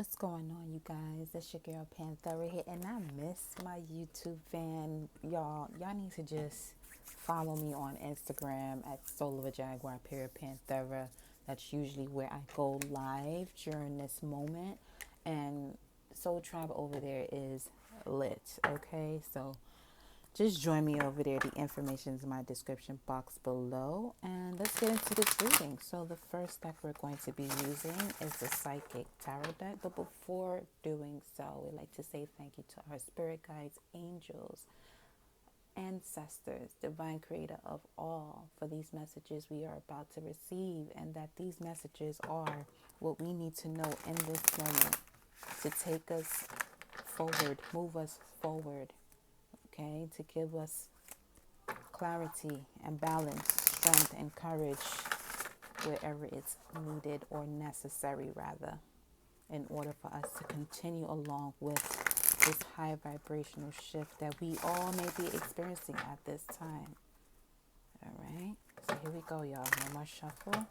What's going on, you guys? It's your girl Panthera here, and I miss my YouTube fan. Y'all need to just follow me on Instagram at Soul of a Jaguar Panthera. That's usually where I go live during this moment. And Soul Tribe over there is lit. Okay, so just join me over there. The information is in my description box below. And let's get into this reading. So the first deck we're going to be using is the Psychic Tarot deck. But before doing so, we'd like to say thank you to our spirit guides, angels, ancestors, divine creator of all, for these messages we are about to receive. And that these messages are what we need to know in this moment to take us forward, move us forward. Okay, to give us clarity and balance, strength and courage wherever it's needed or necessary, rather, in order for us to continue along with this high vibrational shift that we all may be experiencing at this time. All right, so here we go, y'all. No more shuffle.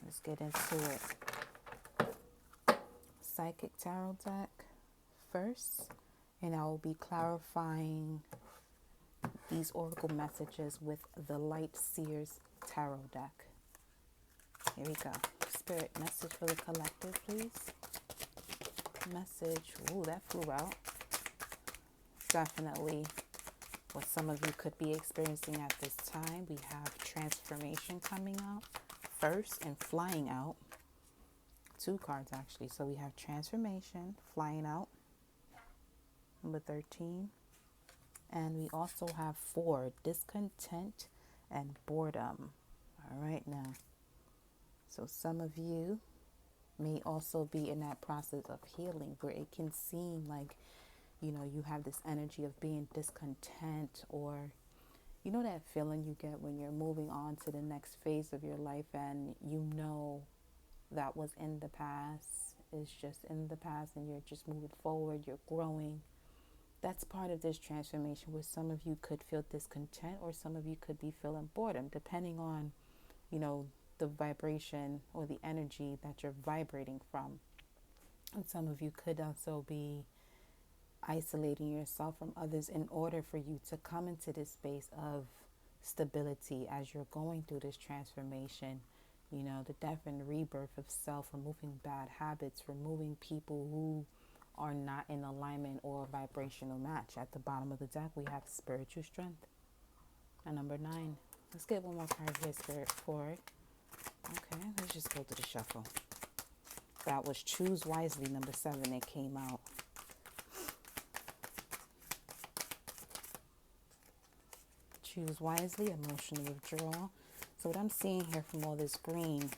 Let's get into it. Psychic Tarot deck first. And I will be clarifying these oracle messages with the Light Seers Tarot deck. Here we go. Spirit, message for the collective, please. Message. Ooh, that flew out. Definitely what some of you could be experiencing at this time. We have transformation coming out first and flying out. Two cards, actually. So we have transformation, flying out. Number 13. And we also have 4, discontent and boredom. All right, now. So some of you may also be in that process of healing where it can seem like, you have this energy of being discontent, or, that feeling you get when you're moving on to the next phase of your life and that was in the past, is just in the past, and you're just moving forward, you're growing. That's part of this transformation where some of you could feel discontent or some of you could be feeling boredom, depending on, the vibration or the energy that you're vibrating from. And some of you could also be isolating yourself from others in order for you to come into this space of stability as you're going through this transformation. The death and rebirth of self, removing bad habits, removing people who are not in alignment or a vibrational match. At the bottom of the deck, we have spiritual strength. And number 9. Let's get one more card here, Spirit, for it. Okay, let's just go to the shuffle. That was Choose Wisely, number 7, that came out. Choose Wisely, emotional withdrawal. So what I'm seeing here from all this green,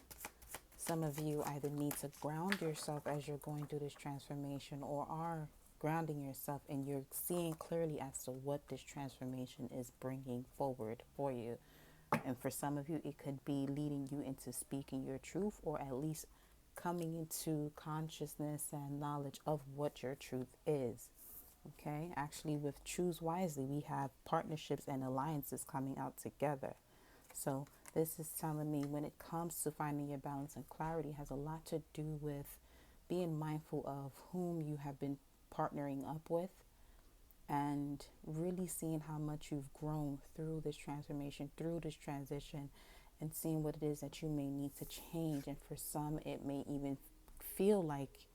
some of you either need to ground yourself as you're going through this transformation, or are grounding yourself and you're seeing clearly as to what this transformation is bringing forward for you. And for some of you, it could be leading you into speaking your truth, or at least coming into consciousness and knowledge of what your truth is. Okay, actually with Choose Wisely, we have partnerships and alliances coming out together. So this is telling me when it comes to finding your balance and clarity, has a lot to do with being mindful of whom you have been partnering up with, and really seeing how much you've grown through this transformation, through this transition, and seeing what it is that you may need to change. And for some, it may even feel like,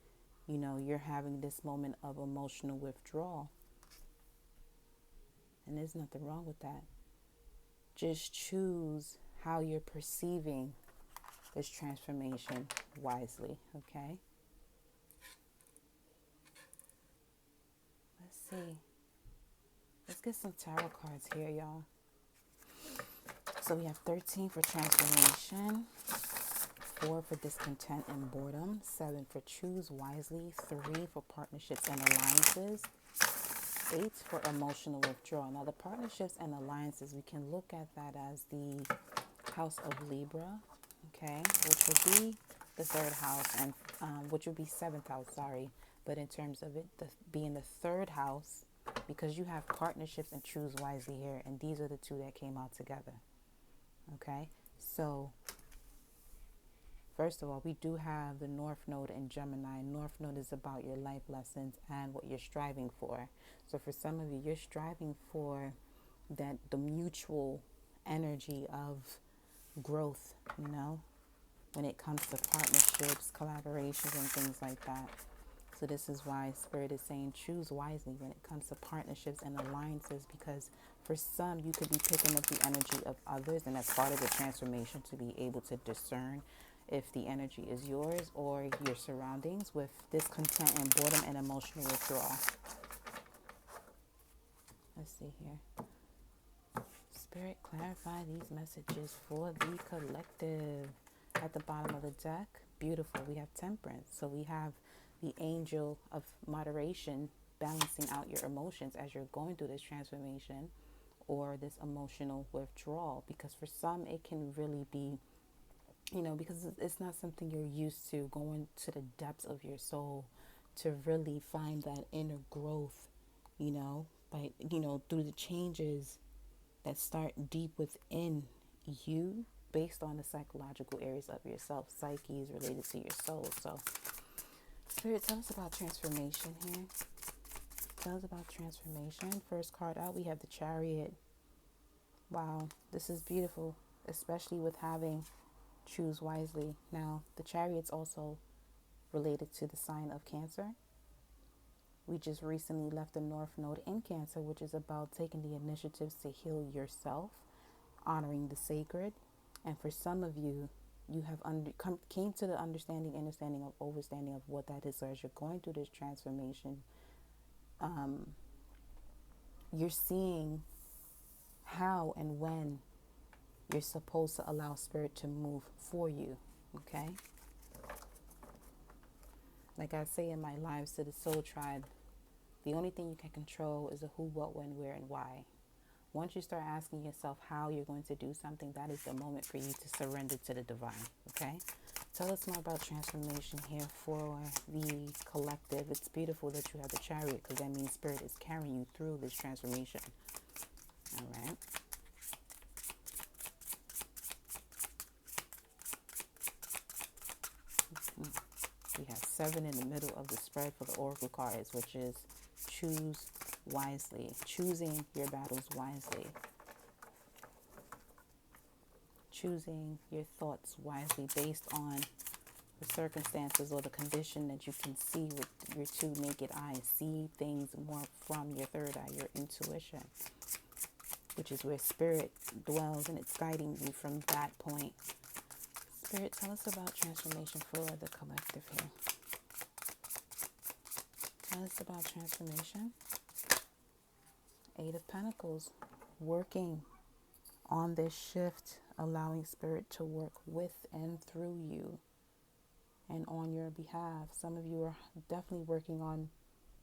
you're having this moment of emotional withdrawal. And there's nothing wrong with that. Just choose how you're perceiving this transformation wisely, okay? Let's see. Let's get some tarot cards here, y'all. So we have 13 for transformation, 4 for discontent and boredom, 7 for Choose Wisely, 3 for partnerships and alliances, 8 for emotional withdrawal. Now the partnerships and alliances, we can look at that as the house of Libra, okay, which would be the 3rd house, and which would be 7th house, sorry. But in terms of it being the 3rd house, because you have partnerships and Choose Wisely here, and these are the 2 that came out together. Okay, so First of all, we do have the North Node in Gemini. North Node is about your life lessons and what you're striving for. So for some of you, you're striving for the mutual energy of growth, when it comes to partnerships, collaborations, and things like that. So this is why Spirit is saying choose wisely when it comes to partnerships and alliances, because for some, you could be picking up the energy of others, and that's part of the transformation, to be able to discern if the energy is yours or your surroundings, with discontent and boredom and emotional withdrawal. Let's see here. Spirit, clarify these messages for the collective. At the bottom of the deck, beautiful, we have Temperance. So we have the angel of moderation balancing out your emotions as you're going through this transformation or this emotional withdrawal. Because for some, it can really be, because it's not something you're used to, going to the depths of your soul to really find that inner growth, by, through the changes that start deep within you, based on the psychological areas of yourself. Psyche is related to your soul. So, Spirit, tell us about transformation here. Tell us about transformation. First card out, we have the Chariot. Wow, this is beautiful, especially with having choose wisely. Now, the Chariot's also related to the sign of Cancer. We just recently left the North Node in Cancer, which is about taking the initiatives to heal yourself, honoring the sacred. And for some of you, you have came to the understanding of overstanding of what that is. So as you're going through this transformation, you're seeing how and when you're supposed to allow Spirit to move for you. Okay? Like I say in my lives to the Soul Tribe, the only thing you can control is the who, what, when, where, and why. Once you start asking yourself how you're going to do something, that is the moment for you to surrender to the divine, okay? Tell us more about transformation here for the collective. It's beautiful that you have the Chariot, because that means Spirit is carrying you through this transformation. All right. We have 7 in the middle of the spread for the Oracle cards, which is choose wisely, choosing your battles wisely, choosing your thoughts wisely based on the circumstances or the condition that you can see with your 2 naked eyes. See things more from your 3rd eye, your intuition, which is where Spirit dwells, and it's guiding you from that point. Spirit, tell us about transformation for the collective here. Tell us about transformation. 8 of Pentacles, working on this shift, allowing Spirit to work with and through you and on your behalf. Some of you are definitely working on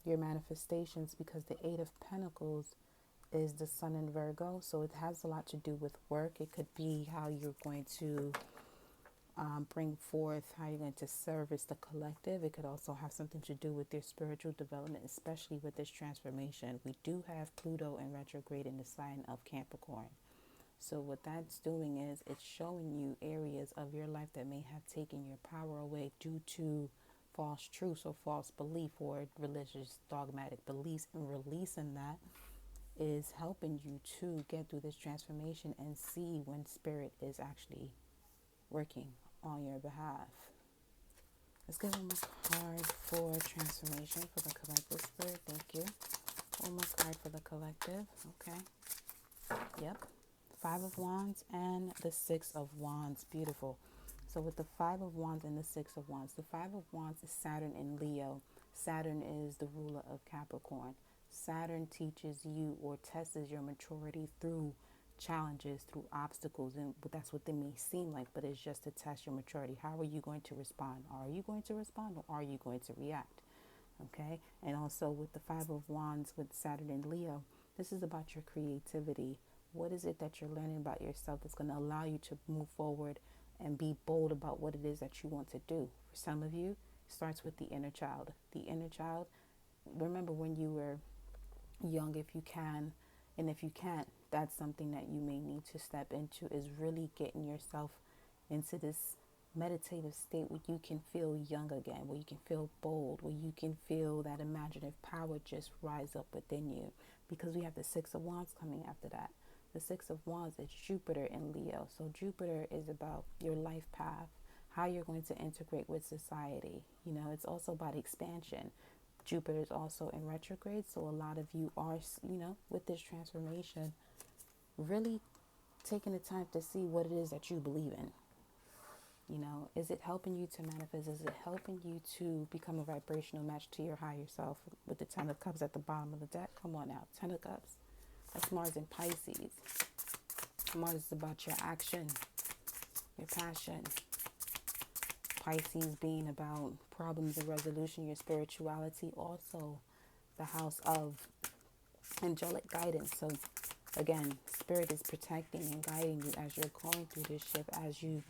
your manifestations, because the 8 of Pentacles is the Sun in Virgo. So it has a lot to do with work. It could be how you're going to bring forth, how you're going to service the collective. It could also have something to do with your spiritual development, especially with this transformation. We do have Pluto in retrograde in the sign of Capricorn. So what that's doing is it's showing you areas of your life that may have taken your power away due to false truths or false belief or religious dogmatic beliefs, and releasing that is helping you to get through this transformation and see when Spirit is actually working on your behalf. Let's give one more card for transformation for the collective, Spirit. Thank you. One more card for the collective. Okay. Yep. 5 of Wands and the 6 of Wands. Beautiful. So with the 5 of Wands and the 6 of Wands, the 5 of Wands is Saturn in Leo. Saturn is the ruler of Capricorn. Saturn teaches you or tests your maturity through challenges, through obstacles, and that's what they may seem like, but it's just to test your maturity. How are you going to respond? Are you going to respond, or are you going to react? Okay. And also with the 5 of Wands with Saturn and Leo, this is about your creativity. What is it that you're learning about yourself that's going to allow you to move forward and be bold about what it is that you want to do? For some of you, it starts with the inner child. The inner child, remember when you were young, if you can, and if you can't, that's something that you may need to step into, is really getting yourself into this meditative state where you can feel young again, where you can feel bold, where you can feel that imaginative power just rise up within you. Because we have the Six of Wands coming after that. The Six of Wands is Jupiter in Leo. So Jupiter is about your life path, how you're going to integrate with society. You know, it's also about expansion. Jupiter is also in retrograde. So a lot of you are, you know, with this transformation, really taking the time to see what it is that you believe in. You know, is it helping you to manifest? Is it helping you to become a vibrational match to your higher self? With the Ten of Cups at the bottom of the deck. Come on now. Ten of Cups. That's Mars in Pisces. Mars is about your action, your passion. Pisces being about problems and resolution, your spirituality. Also, the house of angelic guidance. So, again, Spirit is protecting and guiding you as you're going through this shift, as you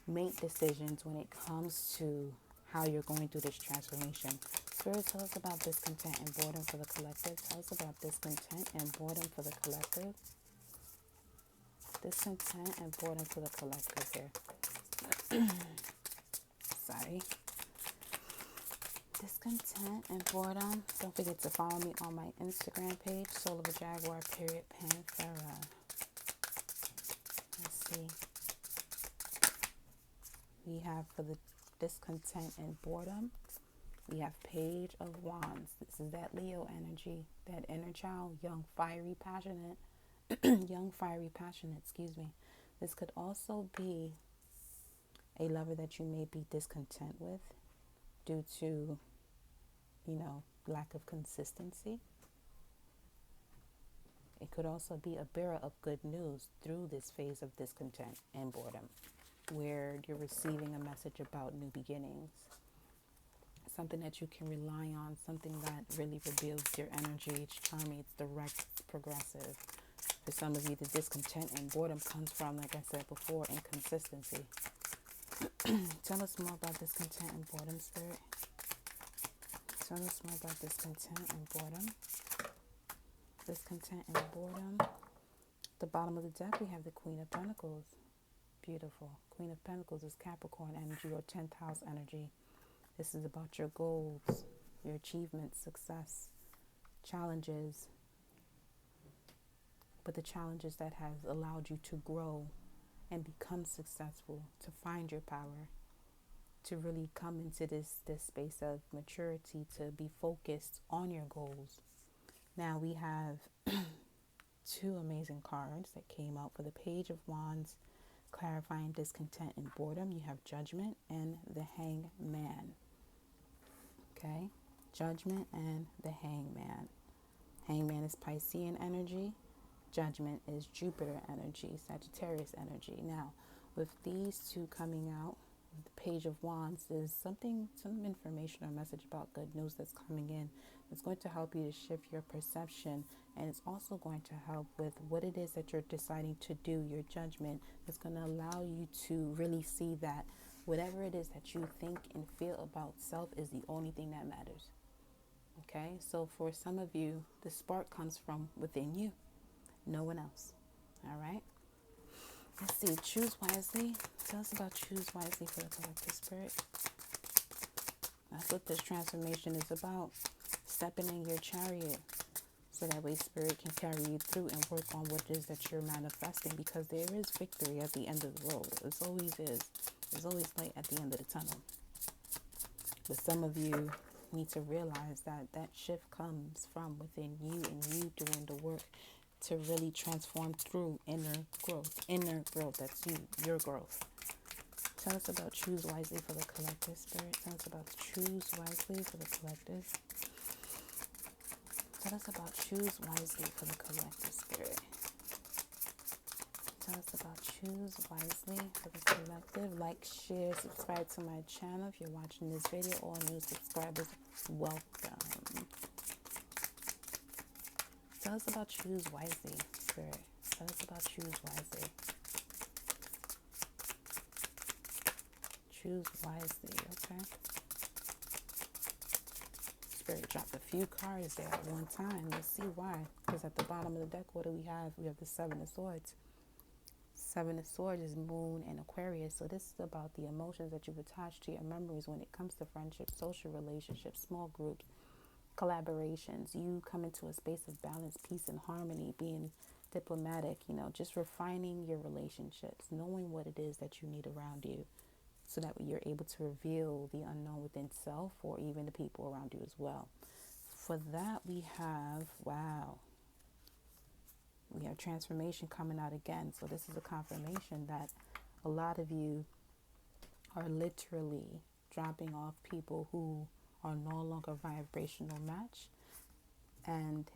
make decisions when it comes to how you're going through this transformation. Spirit, tell us about discontent and boredom for the collective. Tell us about discontent and boredom for the collective. Discontent and boredom for the collective here. Sorry. Discontent and boredom. Don't forget to follow me on my Instagram page, Soul of a Jaguar, Panthera. Let's see. We have for the discontent and boredom, we have Page of Wands. This is that Leo energy, that inner child, young, fiery, passionate, excuse me. This could also be a lover that you may be discontent with due to, you know, lack of consistency. It could also be a bearer of good news through this phase of discontent and boredom, where you're receiving a message about new beginnings, something that you can rely on, something that really reveals your energy. It's charming, it's direct, it's progressive. For some of you, the discontent and boredom comes from, like I said before, inconsistency. Tell us more about discontent and boredom, Spirit. Tell us more about discontent and boredom. Discontent and boredom. At the bottom of the deck, we have the Queen of Pentacles. Beautiful. Queen of Pentacles is Capricorn energy or 10th house energy. This is about your goals, your achievements, success, challenges, but the challenges that have allowed you to grow and become successful, to find your power, to really come into this space of maturity, to be focused on your goals. Now we have two amazing cards that came out for the Page of Wands, clarifying discontent and boredom. You have Judgment and the Hangman. Okay, Judgment and the Hangman. Hangman is Piscean energy. Judgment is Jupiter energy, Sagittarius energy. Now, with these two coming out, the Page of Wands is some information or message about good news that's coming in. It's going to help you to shift your perception, and it's also going to help with what it is that you're deciding to do, your judgment. It's going to allow you to really see that whatever it is that you think and feel about self is the only thing that matters. Okay, so for some of you, the spark comes from within you, no one else. All right. Let's see. Choose wisely. Tell us about choose wisely for the collective, Spirit. That's what this transformation is about. Stepping in your chariot, so that way Spirit can carry you through and work on what it is that you're manifesting, because there is victory at the end of the road. It always is. There's always light at the end of the tunnel. But some of you need to realize that that shift comes from within you, and you doing the work to really transform through inner growth. Inner growth, that's you, your growth. Tell us about choose wisely for the collective, Spirit. Tell us about choose wisely for the collective. Tell us about choose wisely for the collective, Spirit. Tell us about choose wisely for the collective. Like, share, subscribe to my channel. If you're watching this video, all new subscribers, welcome. Tell us about choose wisely, Spirit. Tell us about choose wisely. Choose wisely, okay? Spirit dropped a few cards there at one time. Let's see why. Because at the bottom of the deck, what do we have? We have the Seven of Swords. Seven of Swords is Moon and Aquarius. So this is about the emotions that you've attached to your memories when it comes to friendships, social relationships, small groups, collaborations. You come into a space of balance, peace, and harmony, being diplomatic, just refining your relationships, knowing what it is that you need around you so that you're able to reveal the unknown within self or even the people around you as well. For that, we have, we have transformation coming out again. So this is a confirmation that a lot of you are literally dropping off people who are no longer vibrational match. And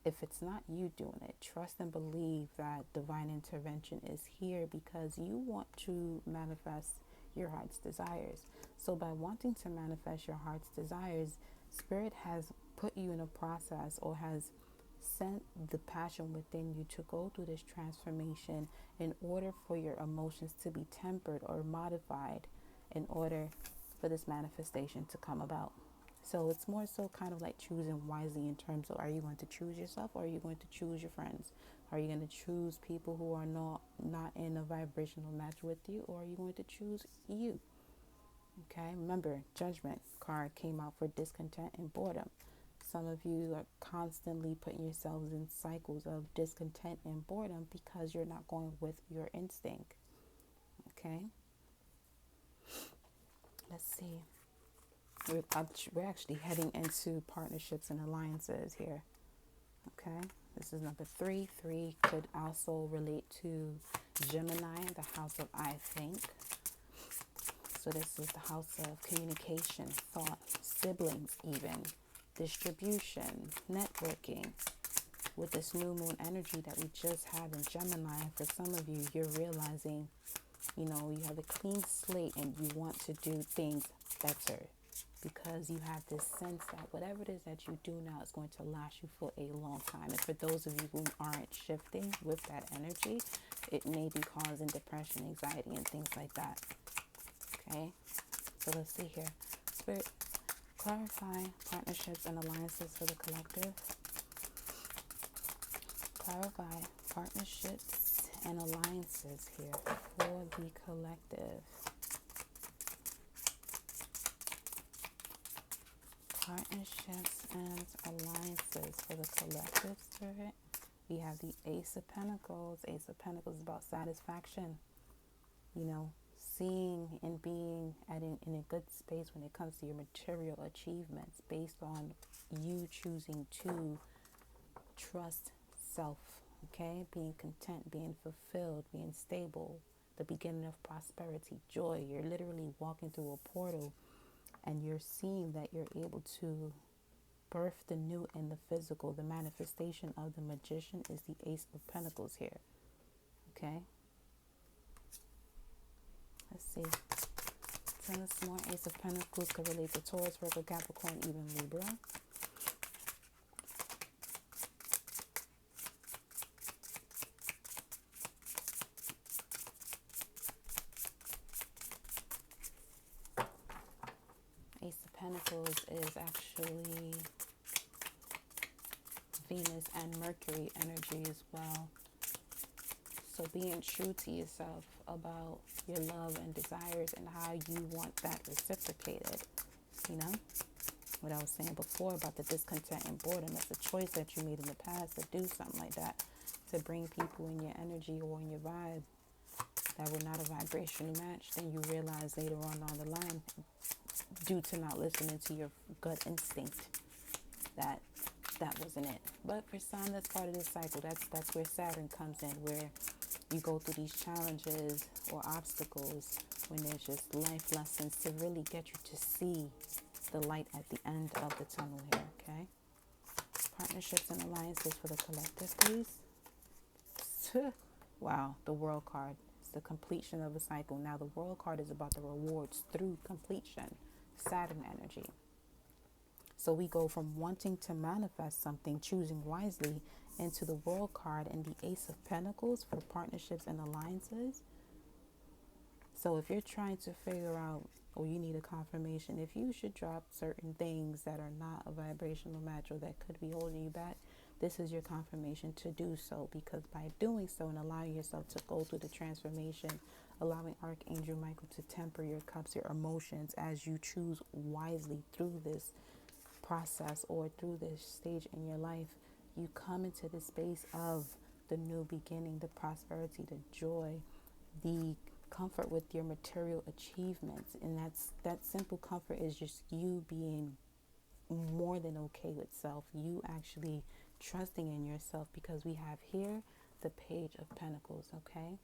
if it's not you doing it, trust and believe that divine intervention is here because you want to manifest your heart's desires. So by wanting to manifest your heart's desires, Spirit has put you in a process or has sent the passion within you to go through this transformation in order for your emotions to be tempered or modified in order for this manifestation to come about. So it's more so kind of like choosing wisely in terms of, are you going to choose yourself or are you going to choose your friends? Are you going to choose people who are not in a vibrational match with you, or are you going to choose you? Okay, remember, Judgment card came out for discontent and boredom. Some of you are constantly putting yourselves in cycles of discontent and boredom because you're not going with your instinct. Okay, let's see. We're actually heading into partnerships and alliances here. Okay, this is number 3. 3 could also relate to Gemini, the house of I think. So this is the house of communication, thought, siblings even, distribution, networking. With this new moon energy that we just had in Gemini, for some of you, you're realizing, you have a clean slate and you want to do things better because you have this sense that whatever it is that you do now is going to last you for a long time. And for those of you who aren't shifting with that energy, it may be causing depression, anxiety, and things like that. Okay, so let's see here. Spirit, clarify partnerships and alliances for the collective. Clarify partnerships and alliances here for the collective. Partnerships and alliances for the collective, Spirit. We have the Ace of Pentacles. Ace of Pentacles is about satisfaction. Seeing and being in a good space when it comes to your material achievements based on you choosing to trust self, okay? Being content, being fulfilled, being stable, the beginning of prosperity, joy. You're literally walking through a portal and you're seeing that you're able to birth the new and the physical. The manifestation of the magician is the Ace of Pentacles here, okay? Let's see. Tell us more. Ace of Pentacles could relate to Taurus, Virgo, Capricorn, even Libra. Ace of Pentacles is actually Venus and Mercury energy as well. So being true to yourself about your love and desires and how you want that reciprocated. What I was saying before about the discontent and boredom. It's a choice that you made in the past to do something like that, to bring people in your energy or in your vibe that were not a vibrational match. Then you realize later on down the line, due to not listening to your gut instinct, that wasn't it. But for some, that's part of this cycle. That's where Saturn comes in, where you go through these challenges or obstacles when there's just life lessons to really get you to see the light at the end of the tunnel here, okay? Partnerships and alliances for the collective, please. Wow, the World card. It's the completion of a cycle. Now the World card is about the rewards through completion. Saturn energy. So we go from wanting to manifest something, choosing wisely, into the World card and the Ace of Pentacles for partnerships and alliances. So if you're trying to figure out, or you need a confirmation, if you should drop certain things that are not a vibrational match or that could be holding you back, this is your confirmation to do so, because by doing so and allowing yourself to go through the transformation, allowing Archangel Michael to temper your cups, your emotions, as you choose wisely through this process or through this stage in your life, you come into the space of the new beginning, the prosperity, the joy, the comfort with your material achievements. And that simple comfort is just you being more than okay with self, you actually trusting in yourself, because we have here the Page of Pentacles. Okay,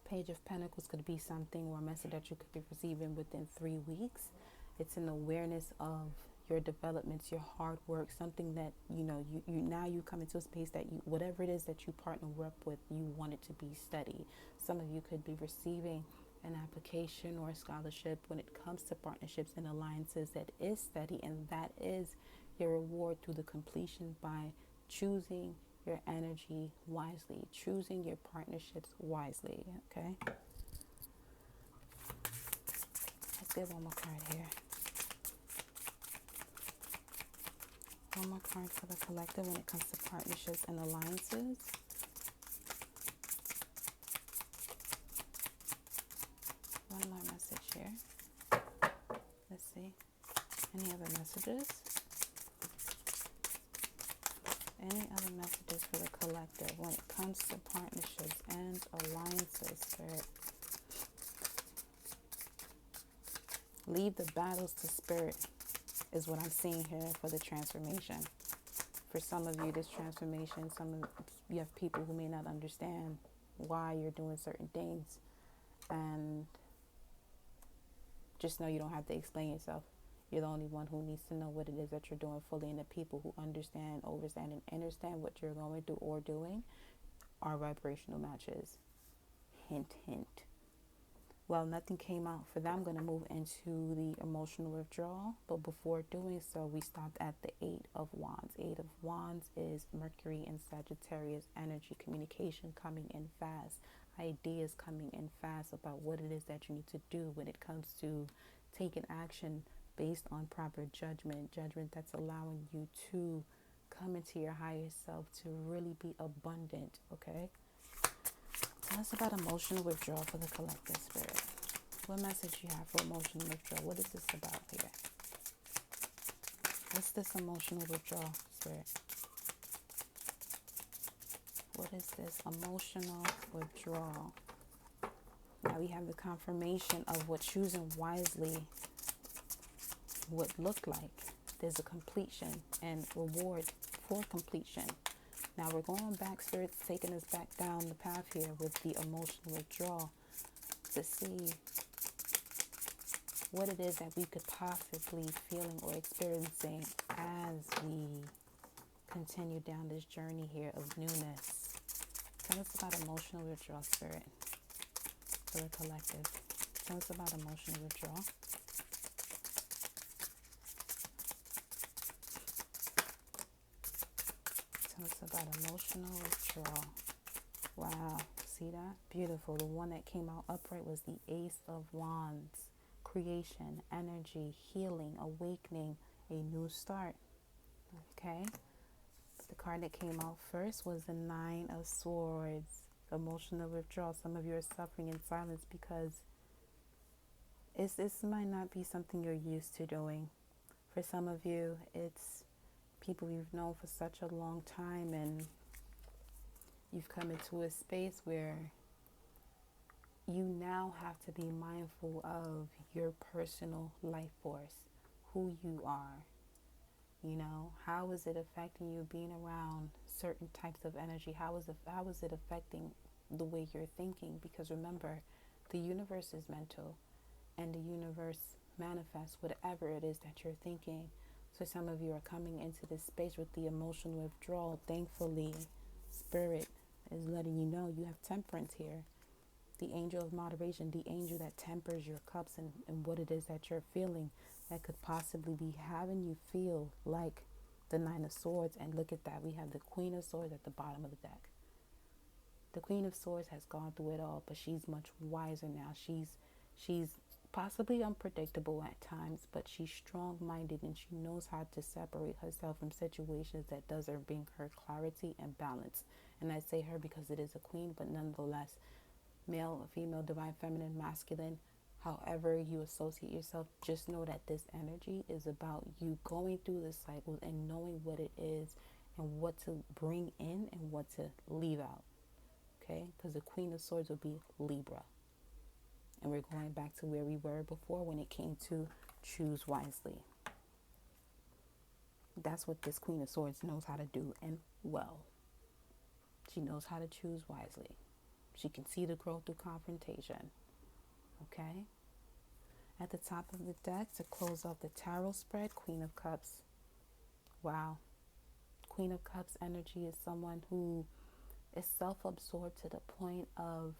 Page of Pentacles could be something or a message that you could be receiving within 3 weeks. It's an awareness of your developments, your hard work, something that you now you come into a space that you, whatever it is that you partner up with, you want it to be steady. Some of you could be receiving an application or a scholarship when it comes to partnerships and alliances that is steady, and that is your reward through the completion by choosing your energy wisely, choosing your partnerships wisely. Okay, let's get one more card here. One more card for the collective when it comes to partnerships and alliances. One more message here. Let's see. Any other messages? Any other messages for the collective when it comes to partnerships and alliances, Spirit? Leave the battles to Spirit is what I'm seeing here for the transformation. For some of you, this transformation, you have people who may not understand why you're doing certain things, and just know you don't have to explain yourself. You're the only one who needs to know what it is that you're doing fully, and the people who understand, overstand, and understand what you're going through or doing are vibrational matches. Hint, hint. Well, nothing came out for that. I'm going to move into the emotional withdrawal. But before doing so, we stopped at the 8 of Wands. 8 of Wands is Mercury and Sagittarius energy, communication coming in fast, ideas coming in fast about what it is that you need to do when it comes to taking action based on proper judgment that's allowing you to come into your higher self, to really be abundant. Okay? Tell us about emotional withdrawal for the collective, Spirit. What message you have for emotional withdrawal? What is this about here? What's this emotional withdrawal, Spirit? What is this emotional withdrawal? Now we have the confirmation of what choosing wisely would look like. There's a completion and reward for completion. Now we're going back, Spirit's taking us back down the path here with the emotional withdrawal to see what it is that we could possibly feeling or experiencing as we continue down this journey here of newness. Tell us about emotional withdrawal, Spirit, for the collective. Tell us about emotional withdrawal. Tell us about emotional withdrawal. Wow, see that? Beautiful. The one that came out upright was the Ace of Wands. Creation, energy, healing, awakening, a new start. Okay? But the card that came out first was the 9 of Swords. Emotional withdrawal. Some of you are suffering in silence because this might not be something you're used to doing. For some of you, it's people you've known for such a long time, and you've come into a space where you now have to be mindful of your personal life force, who you are. You know, how is it affecting you being around certain types of energy? How is it affecting the way you're thinking? Because remember, the universe is mental, and the universe manifests whatever it is that you're thinking. So some of you are coming into this space with the emotional withdrawal. Thankfully, Spirit is letting you know you have temperance here. The angel of moderation, the angel that tempers your cups and what it is that you're feeling that could possibly be having you feel like the 9 of Swords. And look at that. We have the Queen of Swords at the bottom of the deck. The Queen of Swords has gone through it all, but she's much wiser now. She's possibly unpredictable at times, but she's strong-minded and she knows how to separate herself from situations that doesn't bring her clarity and balance. And I say her because it is a queen, but nonetheless, male, female, divine, feminine, masculine, however you associate yourself, just know that this energy is about you going through the cycles and knowing what it is and what to bring in and what to leave out. Okay? Because the Queen of Swords will be Libra. And we're going back to where we were before when it came to choose wisely. That's what this Queen of Swords knows how to do, and well. She knows how to choose wisely. She can see the growth through confrontation. Okay? At the top of the deck, to close off the tarot spread, Queen of Cups. Wow. Queen of Cups energy is someone who is self-absorbed to the point of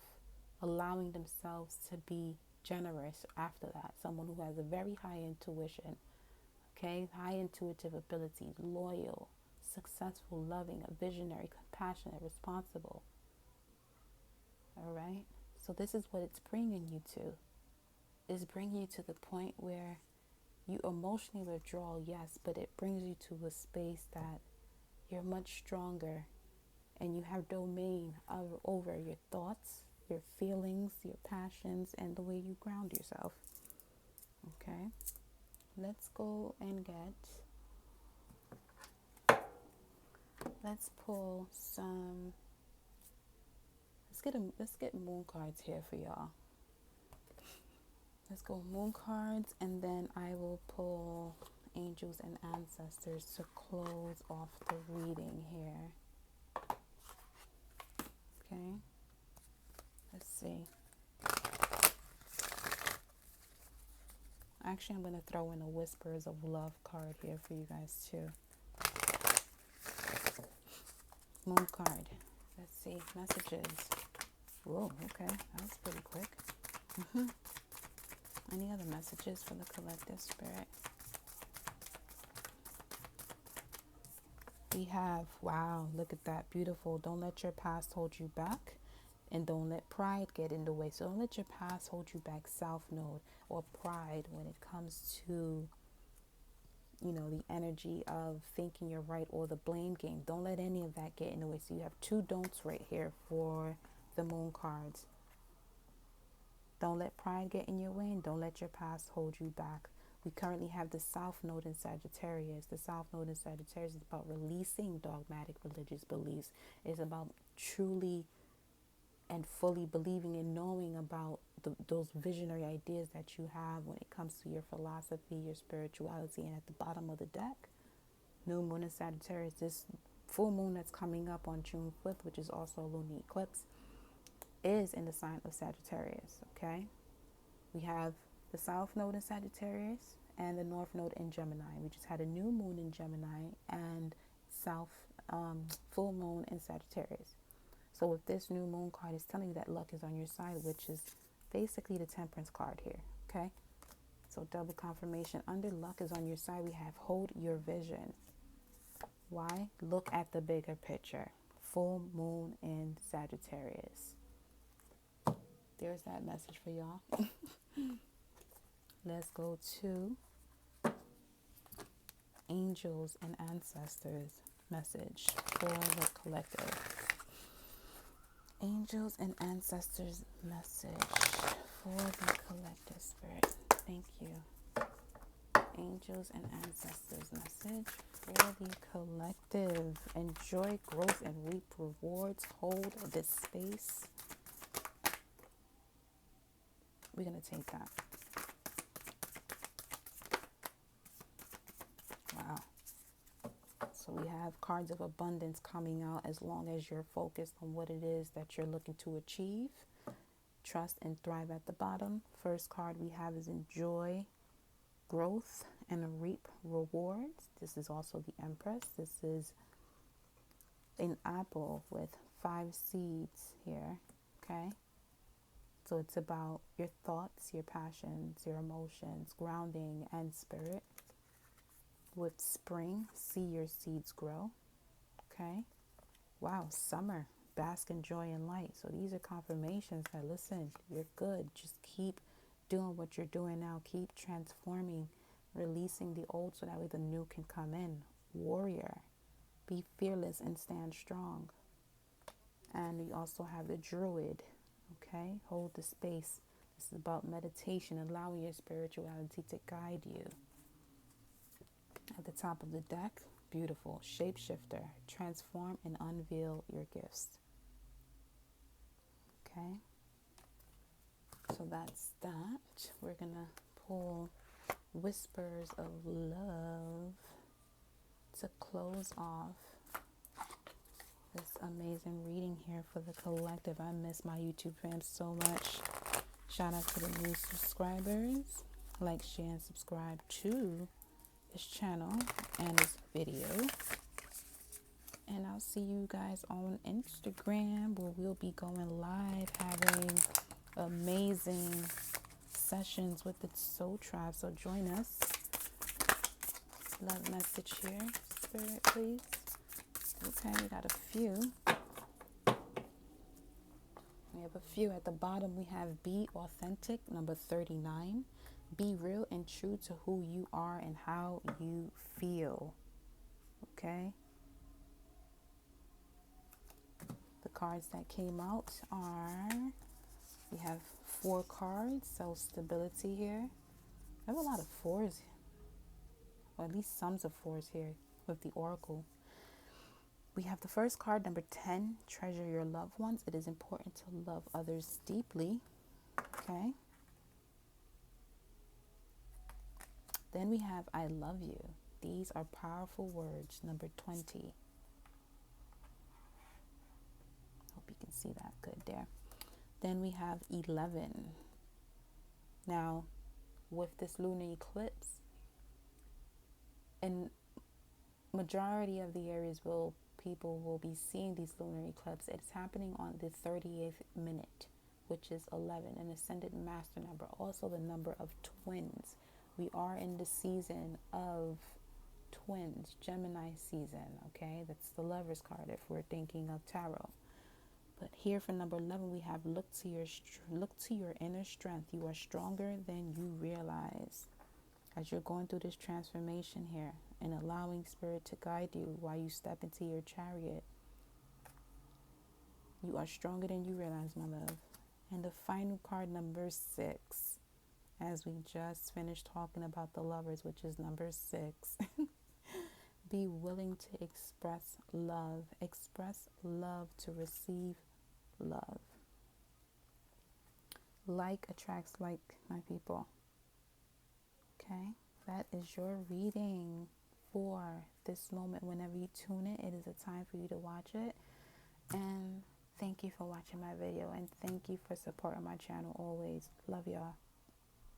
allowing themselves to be generous after that. Someone who has a very high intuition, okay? High intuitive abilities, loyal, successful, loving, a visionary, compassionate, responsible. All right? So this is what it's bringing you to. It's bringing you to the point where you emotionally withdraw, yes, but it brings you to a space that you're much stronger and you have domain over your thoughts, your feelings, your passions, and the way you ground yourself. Okay? Let's go and let's pull some, let's get moon cards here for y'all. Let's go moon cards, and then I will pull angels and ancestors to close off the reading here. Okay? Let's see. Actually, I'm going to throw in a Whispers of Love card here for you guys too. Moon card. Let's see. Messages. Whoa, okay. That was pretty quick. Any other messages for the collective spirit? We have, wow, look at that. Beautiful. Don't let your past hold you back. And don't let pride get in the way. So don't let your past hold you back, South Node, or pride when it comes to, you know, the energy of thinking you're right or the blame game. Don't let any of that get in the way. So you have two don'ts right here for the moon cards. Don't let pride get in your way, and don't let your past hold you back. We currently have the South Node in Sagittarius. The South Node in Sagittarius is about releasing dogmatic religious beliefs. It's about truly and fully believing and knowing about those visionary ideas that you have when it comes to your philosophy, your spirituality. And at the bottom of the deck, new moon in Sagittarius, this full moon that's coming up on June 5th, which is also a lunar eclipse, is in the sign of Sagittarius. Okay, we have the South Node in Sagittarius and the North Node in Gemini. We just had a new moon in Gemini and full moon in Sagittarius. So with this new moon card, it's telling you that luck is on your side, which is basically the Temperance card here. Okay, so double confirmation. Under luck is on your side, we have hold your vision. Why? Look at the bigger picture. Full moon in Sagittarius. There's that message for y'all. Let's go to angels and ancestors message for the collective. Angels and ancestors message for the collective spirit. Thank you. Angels and ancestors message for the collective. Enjoy growth and reap rewards. Hold this space. We're going to take that. Wow. So we have cards of abundance coming out as long as you're focused on what it is that you're looking to achieve. Trust and thrive at the bottom. First card we have is enjoy growth and reap rewards. This is also the Empress. This is an apple with 5 seeds here. Okay. So it's about your thoughts, your passions, your emotions, grounding, and spirit. With spring, see your seeds grow. Okay. Wow, summer, bask in joy and light. So these are confirmations that, listen, you're good. Just keep doing what you're doing now. Keep transforming, releasing the old so that way the new can come in. Warrior, be fearless and stand strong. And we also have the Druid, okay? Hold the space. This is about meditation, allowing your spirituality to guide you. At the top of the deck, beautiful. Shapeshifter, transform and unveil your gifts. Okay? So that's that. We're going to pull Whispers of Love to close off this amazing reading here for the collective. I miss my YouTube fam so much. Shout out to the new subscribers. Like, share, and subscribe to this channel and this video. And I'll see you guys on Instagram, where we'll be going live, having amazing sessions with the Soul Tribe. So join us. Love message here, Spirit, please. Okay, we got a few. We have a few. At the bottom, we have be authentic, number 39. Be real and true to who you are and how you feel. Okay? The cards that came out are, we have 4 cards, so stability here. I have a lot of 4s, or at least sums of 4s here with the Oracle. We have the first card, number 10, treasure your loved ones. It is important to love others deeply. Okay. Then we have I love you. These are powerful words, number 20. Hope you can see that good there. Then we have 11. Now, with this lunar eclipse, in majority of the areas people will be seeing these lunar eclipses. It's happening on the 38th minute, which is 11, an ascended master number, also the number of twins. We are in the season of twins, Gemini season, okay? That's the Lover's card if we're thinking of tarot. But here for number 11, we have look to your inner strength. You are stronger than you realize. As you're going through this transformation here and allowing Spirit to guide you while you step into your chariot, you are stronger than you realize, my love. And the final card, number 6, as we just finished talking about the Lovers, which is number 6. Be willing to express love. Express love to receive love. Like attracts like, my people. Okay, that is your reading for this moment. Whenever you tune in, it is a time for you to watch it. And thank you for watching my video. And thank you for supporting my channel always. Love y'all.